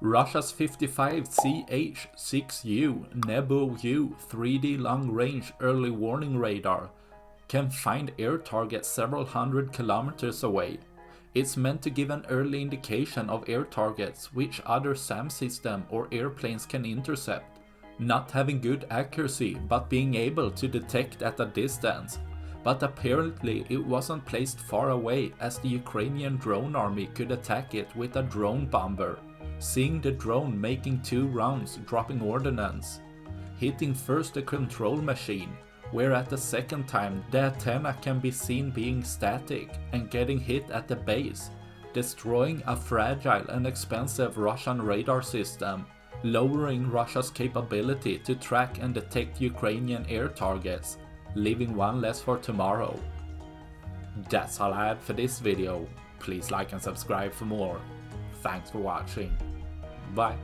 Russia's 55CH-6U NEBO-U 3D long-range early warning radar can find air targets several hundred kilometers away. It's meant to give an early indication of air targets which other SAM system or airplanes can intercept, not having good accuracy but being able to detect at a distance. But apparently it wasn't placed far away, as the Ukrainian drone army could attack it with a drone bomber, seeing the drone making 2 rounds dropping ordnance, hitting first the control machine, where at the second time the antenna can be seen being static and getting hit at the base, destroying a fragile and expensive Russian radar system, lowering Russia's capability to track and detect Ukrainian air targets, leaving one less for tomorrow. That's all I had for this video. Please like and subscribe for more. Thanks for watching. Bye.